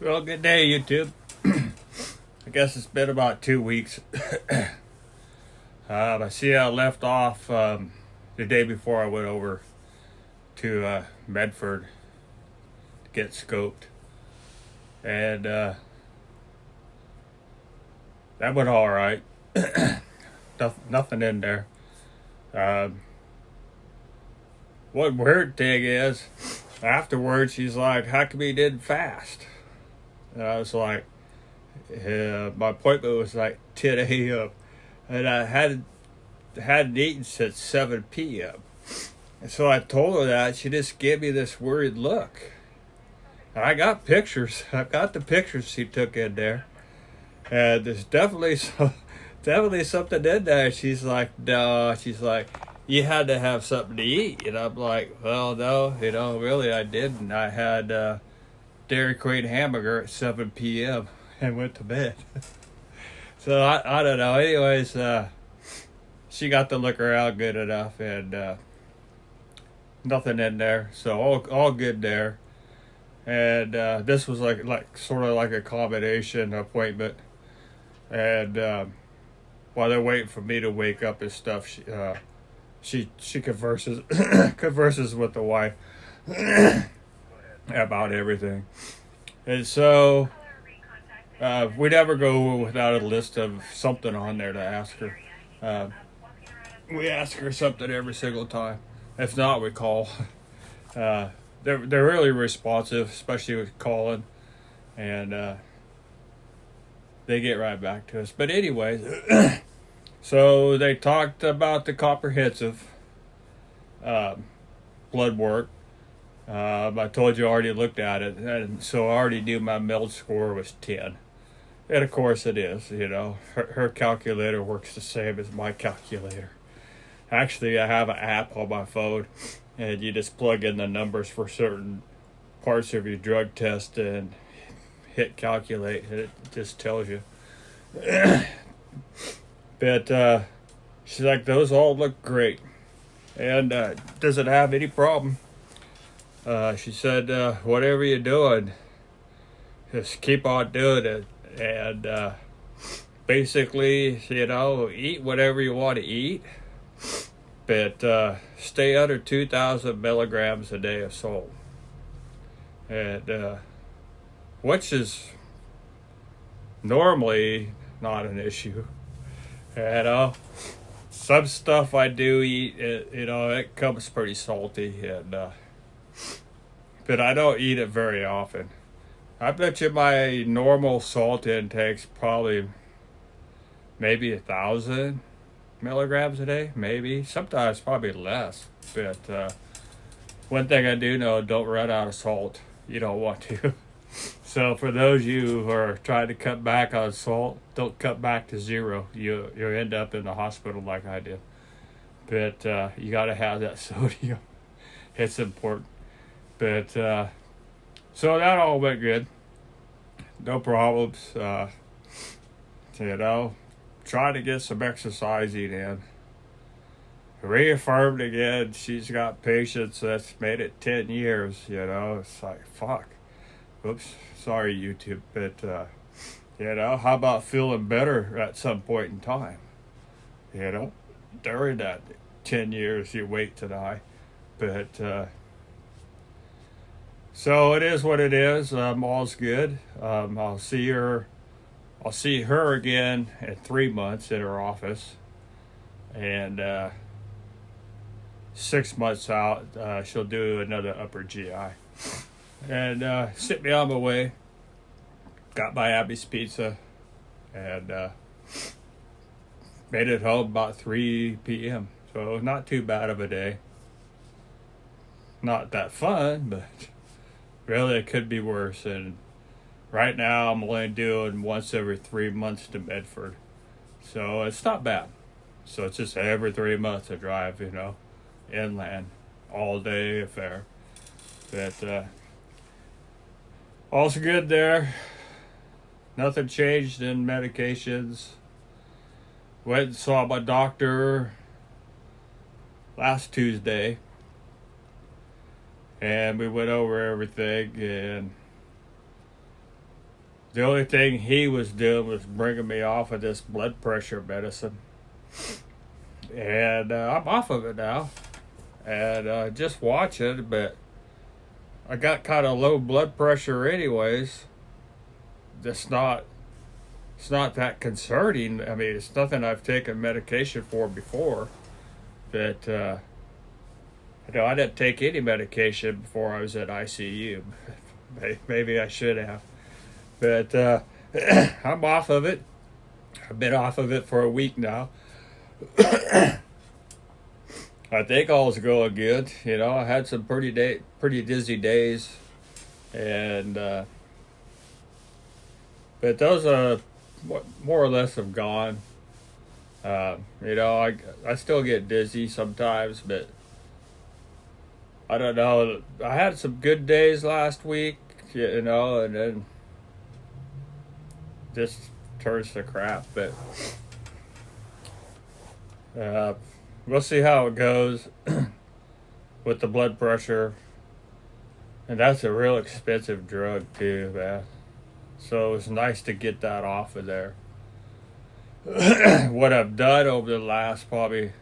Well, good day, YouTube. I guess it's been about 2 weeks. I see I left off the day before I went over to Medford to get scoped. And that went all right. Nothing in there. One weird thing is, afterwards, she's like, how come you didn't fast? And I was like, my appointment was like 10 a.m. and I hadn't eaten since 7 p.m. And so I told her that. She just gave me this worried look. And I got pictures. I've got the pictures she took in there. And there's definitely something in there. She's like, no. She's like, you had to have something to eat. And I'm like, well, no, really I didn't. I had Dairy Queen hamburger at 7 p.m. and went to bed. So I don't know. Anyways, she got to look around good enough, and nothing in there. So all good there. And this was like sort of like a combination appointment. And while they're waiting for me to wake up and stuff, she converses converses with the wife about everything. And so we never go without a list of something on there to ask her. We ask her something every single time. If not, we call. They're really responsive, especially with calling, and they get right back to us. But anyways, so they talked about the comprehensive blood work. I told you I already looked at it, and so I already knew my MELD score was 10. And of course it is, Her calculator works the same as my calculator. Actually, I have an app on my phone, and you just plug in the numbers for certain parts of your drug test and hit calculate, and it just tells you. But she's like, those all look great. And doesn't have any problem. She said, whatever you're doing, just keep on doing it. And basically, eat whatever you want to eat, but stay under 2,000 milligrams a day of salt. And which is normally not an issue. Some stuff I do eat, it comes pretty salty, and but I don't eat it very often. I bet you my normal salt intake's probably maybe 1,000 milligrams a day, maybe. Sometimes probably less. But one thing I do know, don't run out of salt. You don't want to. So for those of you who are trying to cut back on salt, don't cut back to zero. You'll end up in the hospital like I did. But you got to have that sodium. It's important. But so that all went good. No problems. Trying to get some exercising in. Reaffirmed again, she's got patience that's made it 10 years, It's like, fuck. Oops, sorry, YouTube. But, how about feeling better at some point in time? During that 10 years you wait to die. But, so it is what it is. All's good. I'll see her again in 3 months in her office, and 6 months out, she'll do another upper GI, and sent me on my way. Got my Abby's pizza, and made it home about 3 p.m. So not too bad of a day. Not that fun, but really it could be worse. And right now I'm only doing once every 3 months to Medford, so it's not bad. So it's just every 3 months I drive, inland, all day affair. But all's good there. Nothing changed in medications. Went and saw my doctor last Tuesday, and we went over everything, and The only thing he was doing was bringing me off of this blood pressure medicine. And I'm off of it now. And just watch it, but I got kind of low blood pressure anyways. It's not that concerning. I mean, it's nothing I've taken medication for before. But, I didn't take any medication before I was at ICU. Maybe I should have. But I'm off of it. I've been off of it for a week now. I think all's going good. I had some pretty dizzy days, and but those more or less have gone. I still get dizzy sometimes, but I don't know. I had some good days last week, and then this turns to crap. But we'll see how it goes with the blood pressure. And that's a real expensive drug too, man. So it's nice to get that off of there. What I've done over the last probably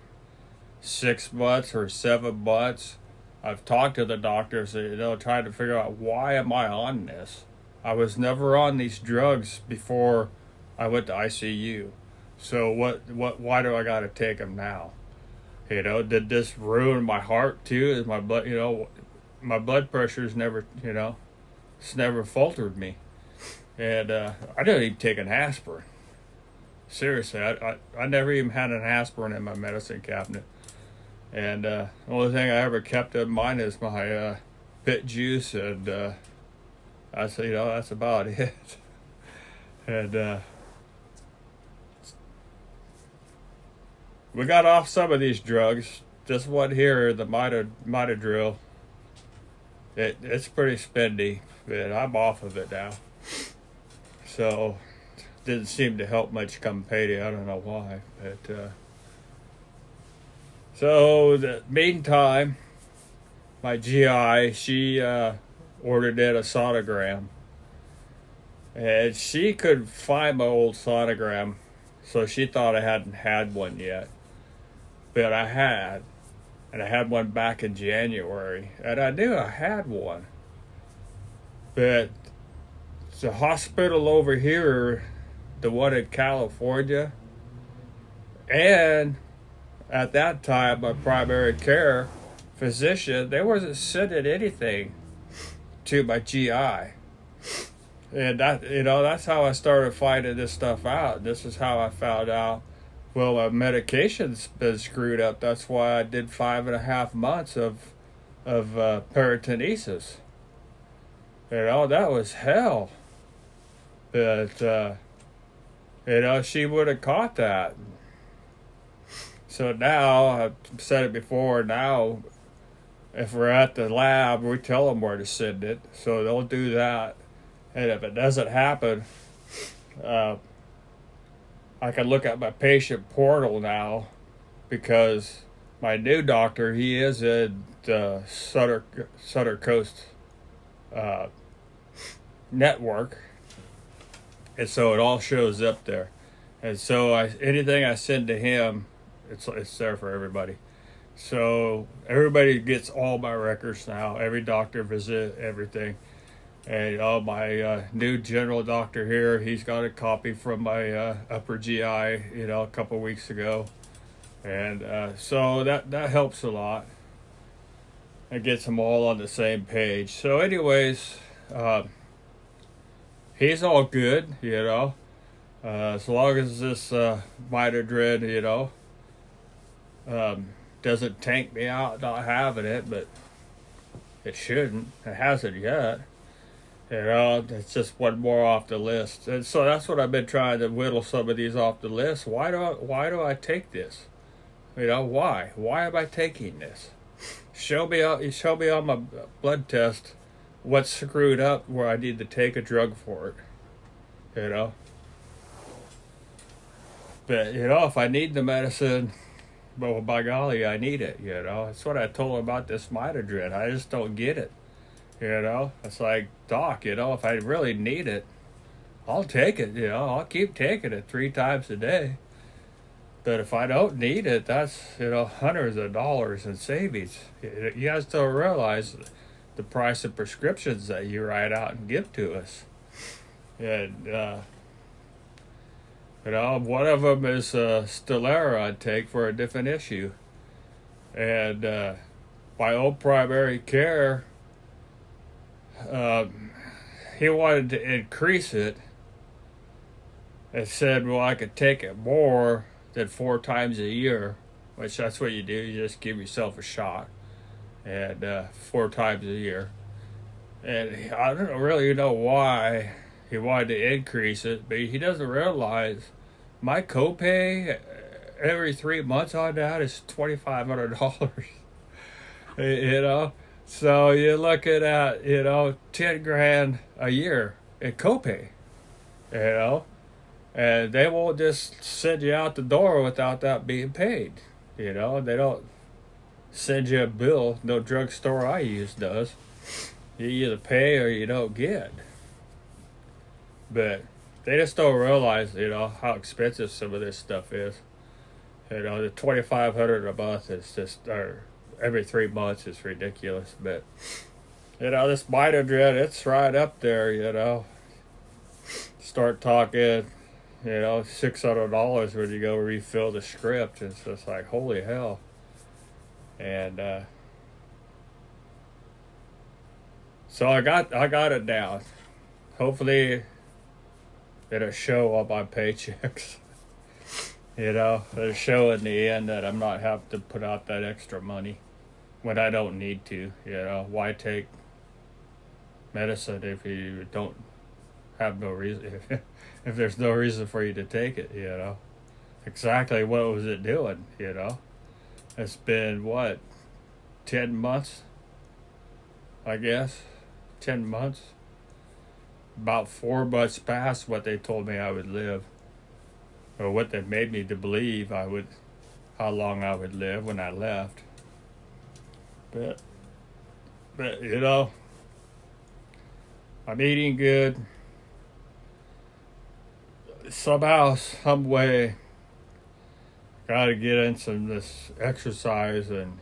6 months or 7 months, I've talked to the doctors, trying to figure out, why am I on this? I was never on these drugs before I went to ICU. So why do I got to take them now? Did this ruin my heart too? Is my blood, my blood pressure's never, it's never faltered me. And I didn't even take an aspirin. Seriously, I never even had an aspirin in my medicine cabinet. And the only thing I ever kept in mind is my pit juice, and that's about it. And we got off some of these drugs. This one here, the Mitadrill, it's pretty spendy, but I'm off of it now. So didn't seem to help much come payday. I don't know why, but so the meantime, my GI, she ordered in a sonogram, and she couldn't find my old sonogram, so she thought I hadn't had one yet. But I had, and I had one back in January, and I knew I had one. But the hospital over here, the one in California, and at that time, my primary care physician, they wasn't sending anything to my GI. And that's how I started finding this stuff out. This is how I found out, well, my medication's been screwed up. That's why I did 5.5 months of peritonesis. That was hell. But, she would have caught that. So now, I've said it before, now, if we're at the lab, we tell them where to send it. So they'll do that. And if it doesn't happen, I can look at my patient portal now, because my new doctor, he is in the Sutter Coast network. And so it all shows up there. And so anything I send to him, it's there for everybody. So everybody gets all my records now. Every doctor visit, everything. And my new general doctor here, he's got a copy from my upper GI, a couple weeks ago. And so that helps a lot. It gets them all on the same page. So anyways, he's all good, as long as this Mitadrill, doesn't tank me out not having it, but it shouldn't. It hasn't yet. It's just one more off the list. And so that's what I've been trying to whittle some of these off the list. Why do I take this? Why? Why am I taking this? Show me on my blood test what's screwed up where I need to take a drug for it. But if I need the medicine, well, by golly, I need it. That's what I told him about this Mitadrill. I just don't get it. It's like, doc, if I really need it, I'll take it, I'll keep taking it 3 times a day. But if I don't need it, that's, hundreds of dollars in savings. You guys don't realize the price of prescriptions that you write out and give to us. And, one of them is Stellara I'd take for a different issue. And my old primary care, he wanted to increase it and said, well, I could take it more than 4 times a year, which that's what you do. You just give yourself a shot, and 4 times a year. And I don't really know why he wanted to increase it, but he doesn't realize my copay every 3 months on that is $2,500. So you're looking at, $10,000 a year in copay, and they won't just send you out the door without that being paid. They don't send you a bill. No drugstore I use does. You either pay or you don't get. But they just don't realize, how expensive some of this stuff is. The $2,500 a month is just, or every 3 months is ridiculous. But this Mitodrin, it's right up there. Start talking, $600 when you go refill the script. It's just like, holy hell. And so I got it down. Hopefully it'll show on my paychecks. It'll show in the end that I'm not having to put out that extra money when I don't need to. Why take medicine if you don't have no reason? If there's no reason for you to take it, exactly what was it doing? It's been 10 months, I guess. 10 months. About 4 months past what they told me I would live, or what they made me to believe how long I would live when I left. But I'm eating good. Somehow, some way, gotta get in this exercise and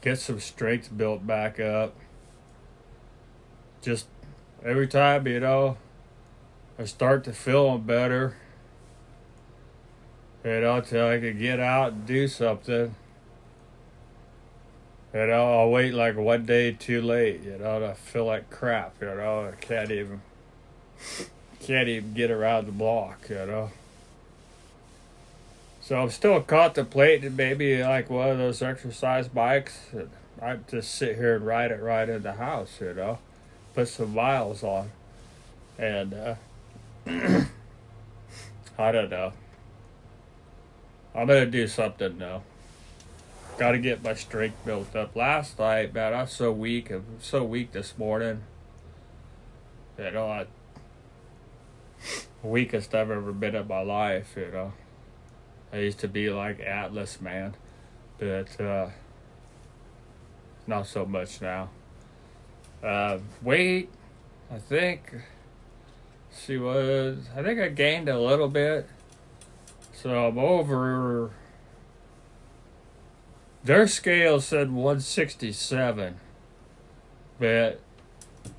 get some strength built back up. Just every time, I start to feel better, till I can get out and do something. I'll wait like one day too late, I feel like crap, I can't even get around the block, So I'm still contemplating maybe like one of those exercise bikes. I just sit here and ride it right in the house, put some miles on. And I don't know. I'm going to do something though. Got to get my strength built up. Last night, man, I was so weak. I'm so weak this morning. Weakest I've ever been in my life, I used to be like Atlas, man. But not so much now. Weight, I think I gained a little bit. So I'm over. Their scale said 167, but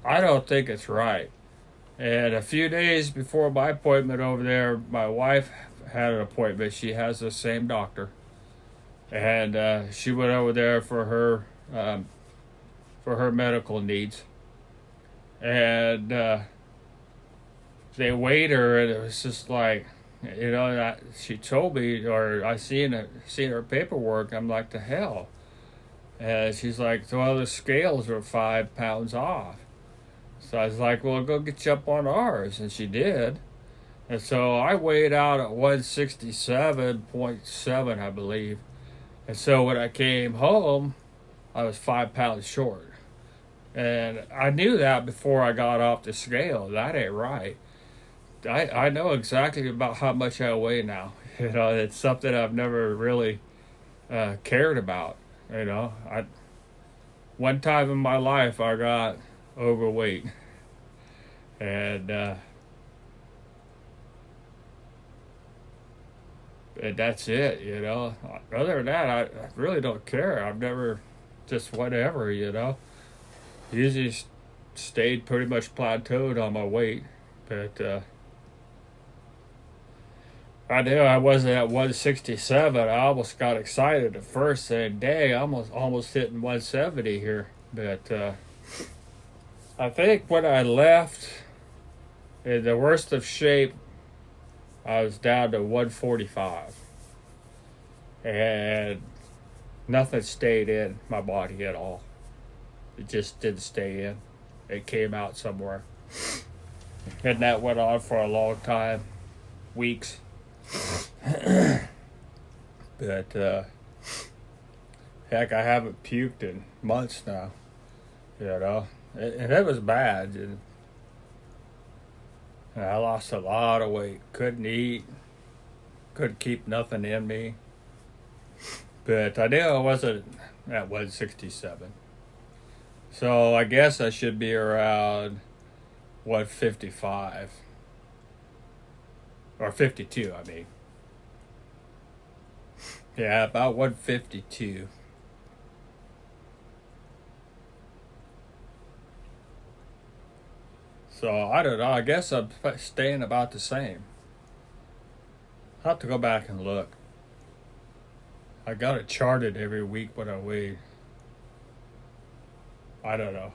I don't think it's right. And a few days before my appointment over there, my wife had an appointment. She has the same doctor, and she went over there for her medical needs. And they weighed her, and it was just like, she told me, or I seen her paperwork. I'm like, the hell. And she's like, well, the scales are 5 pounds off. So I was like, well, go get you up on ours. And she did. And so I weighed out at 167.7, I believe. And so when I came home, I was 5 pounds short. And I knew that before I got off the scale. That ain't right. I know exactly about how much I weigh now. It's something I've never really cared about. One time in my life I got overweight, and And that's it, you know. Other than that, I really don't care. I've never, just whatever, you know. Usually stayed pretty much plateaued on my weight. But I knew I wasn't at 167. I almost got excited at first, saying, dang, I'm almost hitting 170 here. But I think when I left, in the worst of shape, I was down to 145. And nothing stayed in my body at all. It just didn't stay in. It came out somewhere. And that went on for a long time, weeks. But heck, I haven't puked in months now, you know. And it was bad. And I lost a lot of weight. Couldn't eat. Couldn't keep nothing in me. But I knew I wasn't at 167. So I guess I should be around 155. Or 52, I mean. Yeah, about 152. So I don't know. I guess I'm staying about the same. I'll have to go back and look. I got it charted every week what I weigh. I don't know.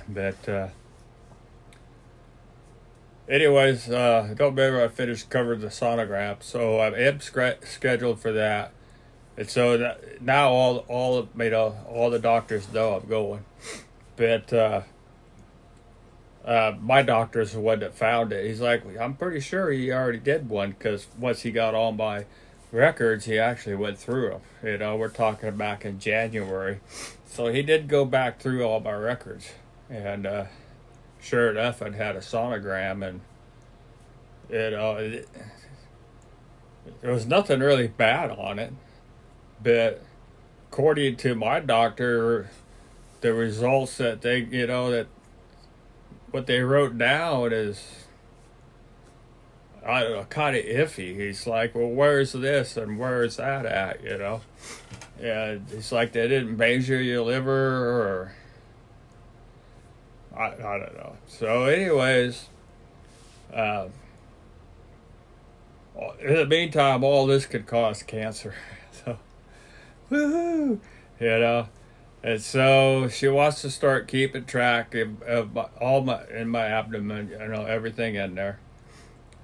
But anyways, don't remember I finished covering the sonogram, so I am scheduled for that. And so that, now all the doctors know I'm going. But my doctor's the one that found it. He's like, I'm pretty sure he already did one, because once he got all my records, he actually went through them. You know, we're talking back in January. So he did go back through all my records. And sure enough, I'd had a sonogram, and you know, there was nothing really bad on it. But according to my doctor, the results that they, you know, that what they wrote down is, I don't know, kind of iffy. He's like, well, where's this and where's that at, you know? And it's like they didn't measure your liver, or I don't know. So anyways, in the meantime, all this could cause cancer. So, woohoo, you know. And so she wants to start keeping track of in my abdomen, you know, everything in there.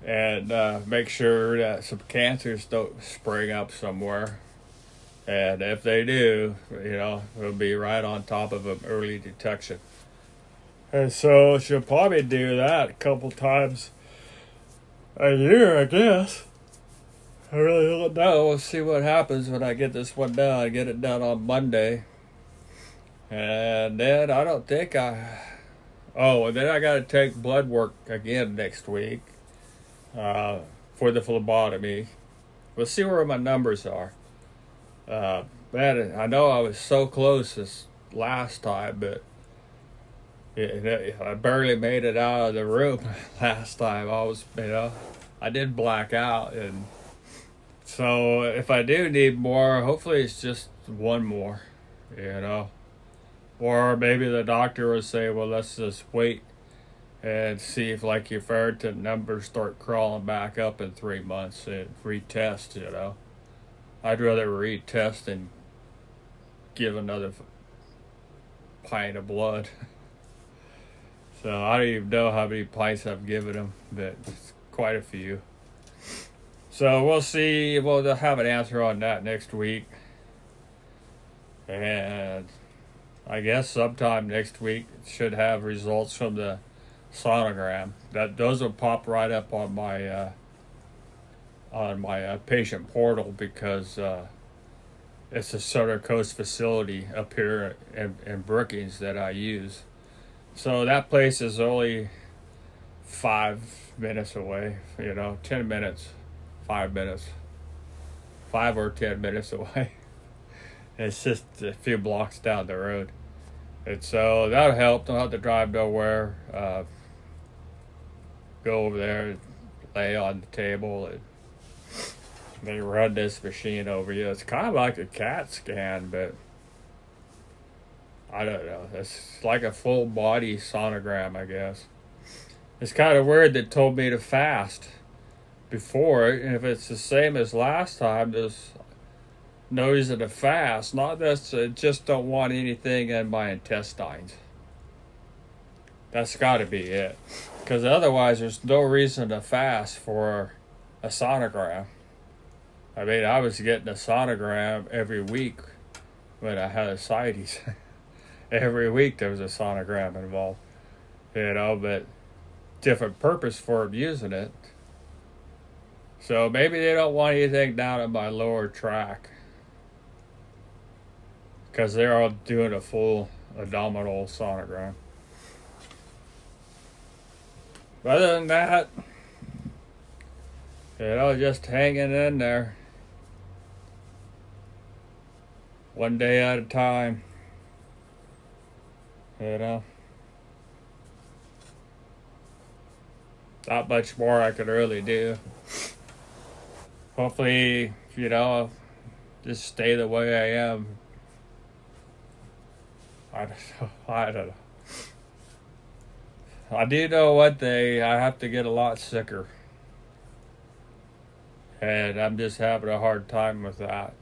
And make sure that some cancers don't spring up somewhere. And if they do, you know, we'll be right on top of them, early detection. And so she'll probably do that a couple times a year, I guess. I really don't know. We'll see what happens when I get this one done. I get it done on Monday. And then I don't think and then I got to take blood work again next week for the phlebotomy. We'll see where my numbers are. Man, I know I was so close this last time, but I barely made it out of the room last time. I did black out, and so if I do need more, hopefully it's just one more, you know. Or maybe the doctor will say, well, let's just wait and see if, like, your ferritin numbers start crawling back up in 3 months and retest, you know. I'd rather retest than give another pint of blood. So I don't even know how many pints I've given them, but it's quite a few. So we'll see. We'll have an answer on that next week. And I guess sometime next week should have results from the sonogram. Those will pop right up on my patient portal, because it's a Southern Coast facility up here in Brookings that I use. So that place is only 5 minutes away, you know, 10 minutes, 5 minutes, 5 or 10 minutes away. It's just a few blocks down the road. And so that'll help. Don't have to drive nowhere. Go over there, lay on the table, and They run this machine over you. It's kind of like a CAT scan, but I don't know. It's like a full body sonogram, I guess. It's kind of weird they told me to fast before. And if it's the same as last time, there's no reason to fast. Not that I just don't want anything in my intestines. That's got to be it. Because otherwise, there's no reason to fast for a sonogram. I mean, I was getting a sonogram every week when I had ascites. Every week there was a sonogram involved. But different purpose for them using it. So maybe they don't want anything down in my lower tract. Because they're all doing a full abdominal sonogram. But other than that, just hanging in there. One day at a time. Not much more I could really do. Hopefully, just stay the way I am. I don't know. I do know one thing, I have to get a lot sicker. And I'm just having a hard time with that.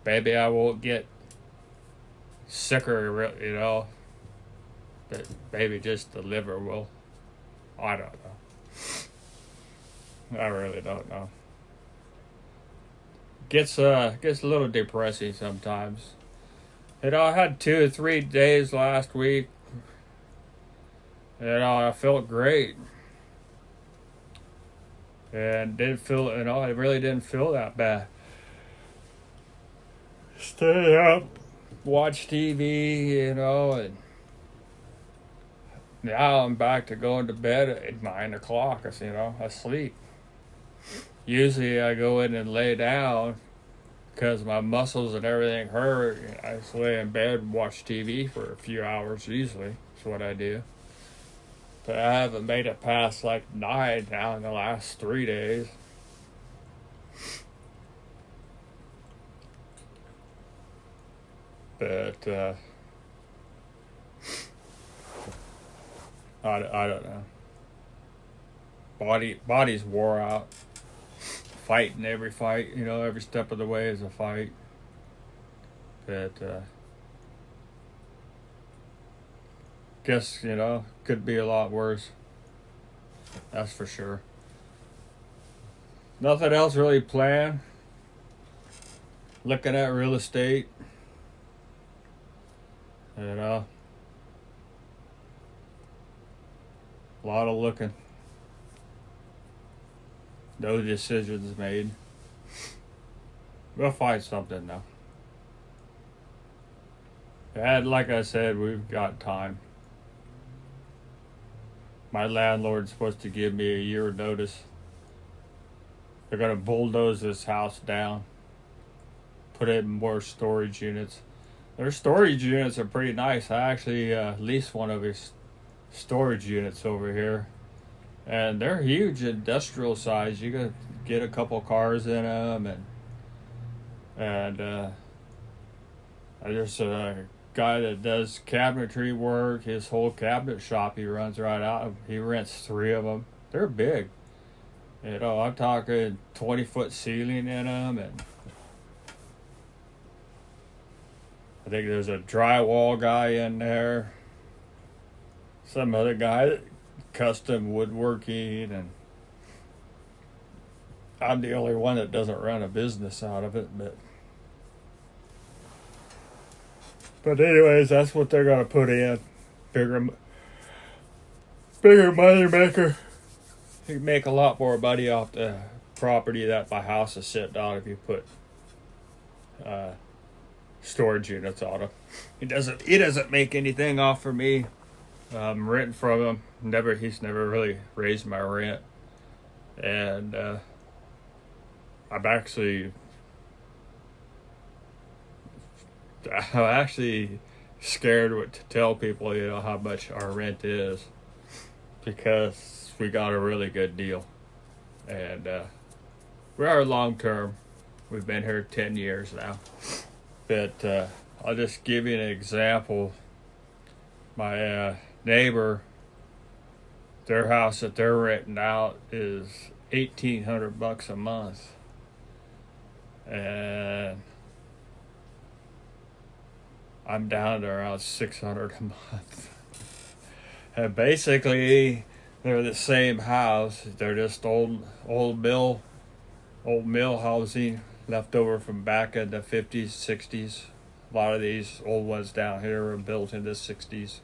Maybe I won't get sicker, but maybe just the liver will. I don't know. I really don't know. Gets a little depressing sometimes. I had 2 or 3 days last week. I felt great. And didn't feel, I really didn't feel that bad. Stay up, watch TV, and now I'm back to going to bed at 9 o'clock, asleep. Usually I go in and lay down because my muscles and everything hurt. I just lay in bed and watch TV for a few hours usually. That's what I do. But I haven't made it past 9 now in the last 3 days. But I don't know. Body's wore out. Fighting every fight, every step of the way is a fight. But guess, could be a lot worse. That's for sure. Nothing else really planned. Looking at real estate. A lot of looking. No decisions made. We'll find something though. And like I said, we've got time. My landlord's supposed to give me a year notice. They're going to bulldoze this house down. Put in more storage units. Their storage units are pretty nice. I actually leased one of his storage units over here. And they're huge, industrial size. You could get a couple cars in them. And there's a guy that does cabinetry work. His whole cabinet shop he runs right out. He rents 3 of them. They're big. I'm talking 20-foot ceiling in them. And I think there's a drywall guy in there. Some other guy that custom woodworking, and I'm the only one that doesn't run a business out of it, but anyways, that's what they're gonna put in. Bigger money maker. You can make a lot more money off the property that my house is sitting on if you put storage units on them. He doesn't make anything off for me. I'm renting from him. He's never really raised my rent, and I'm actually scared to tell people, how much our rent is, because we got a really good deal. And we are long term. We've been here 10 years now. But I'll just give you an example. My neighbor, their house that they're renting out is $1,800 a month. And I'm down to around $600 a month. And basically, they're the same house. They're just old mill housing left over from back in the 50s, 60s. A lot of these old ones down here were built in the 60s.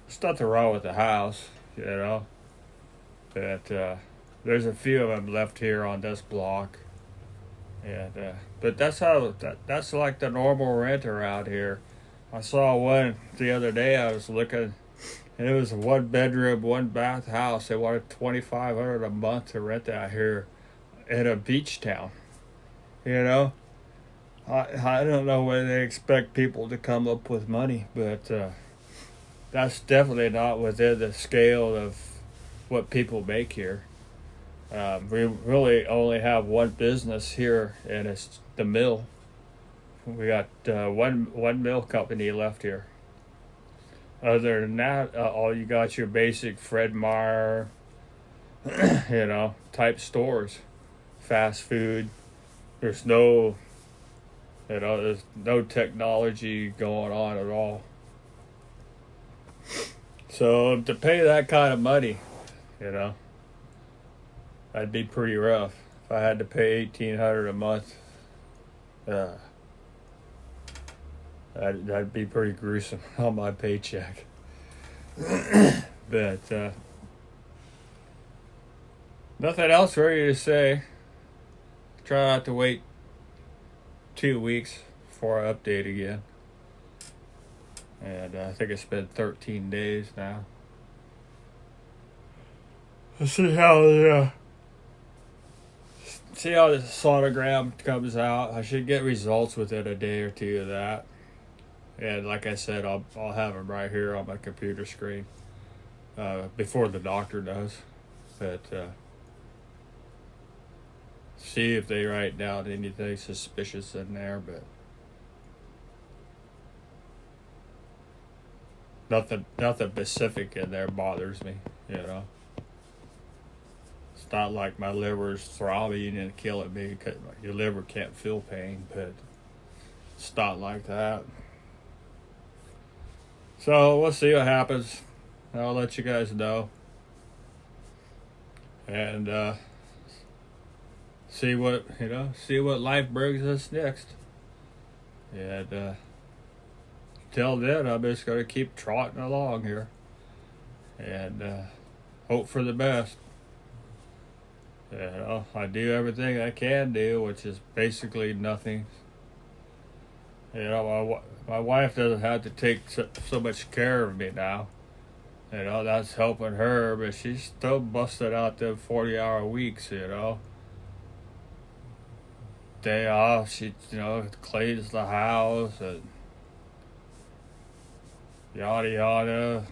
There's nothing wrong with the house, you know. But there's a few of them left here on this block. And but that's like the normal renter out here. I saw one the other day. I was looking, and it was a 1-bedroom, 1-bath house. They wanted $2,500 a month to rent out here in a beach town. You know, I don't know where they expect people to come up with money, but that's definitely not within the scale of what people make here. We really only have one business here, and it's the mill. We got one mill company left here. Other than that, all you got your basic Fred Meyer, type stores, fast food. There's no technology going on at all. So to pay that kind of money, that'd be pretty rough. If I had to pay $1,800 a month, that'd be pretty gruesome on my paycheck. But nothing else really to say. Try not to wait 2 weeks before I update again. And I think it's been 13 days now. Let's see how the sonogram comes out. I should get results within a day or two of that. And like I said, I'll have them right here on my computer screen before the doctor does. But see if they write down anything suspicious in there. But nothing specific in there bothers me. It's not like my liver's throbbing and killing me, because your liver can't feel pain, but it's not like that. So we'll see what happens. I'll let you guys know. And see what life brings us next. And till then, I'm just going to keep trotting along here and hope for the best. I do everything I can do, which is basically nothing. My wife doesn't have to take so much care of me now. That's helping her, but she's still busting out them 40-hour weeks, Day off, she, cleans the house and yada yada.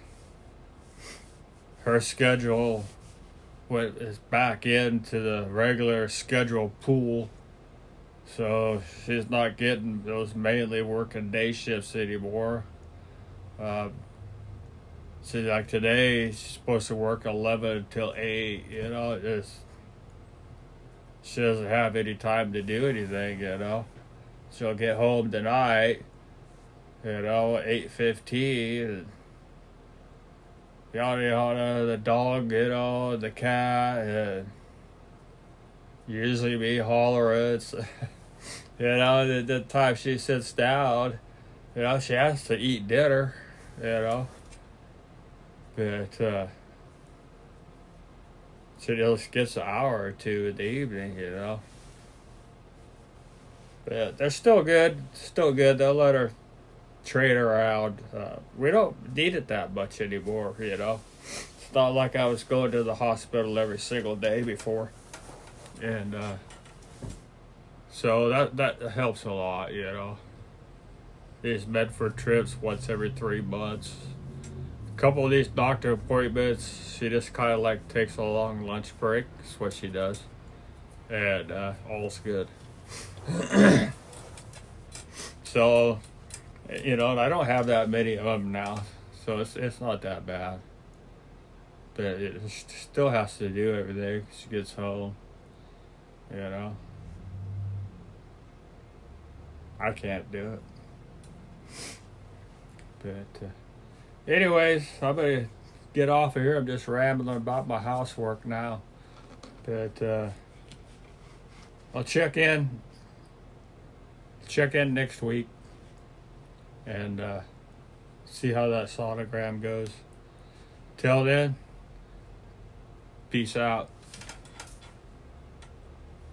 Her schedule is back into the regular scheduled pool, so she's not getting those mainly working day shifts anymore. See, like today, she's supposed to work 11 till 8. She doesn't have any time to do anything. She'll get home tonight, 8:15. Yada yada, the dog, the cat, and usually me hollering. The time she sits down, she has to eat dinner, But she just gets an hour or two in the evening, But they're still good. They'll let her trade around. We don't need it that much anymore, It's not like I was going to the hospital every single day before. And so that helps a lot, These Medford trips once every 3 months. couple of these doctor appointments, she just kind of like takes a long lunch break. That's what she does. And all's good. So, you know, and I don't have that many of them now, so it's not that bad. But it still has to do everything. She gets home, you know. I can't do it. But anyways, I'm gonna get off of here. I'm just rambling about my housework now. But I'll check in next week and see how that sonogram goes. Till then, peace out.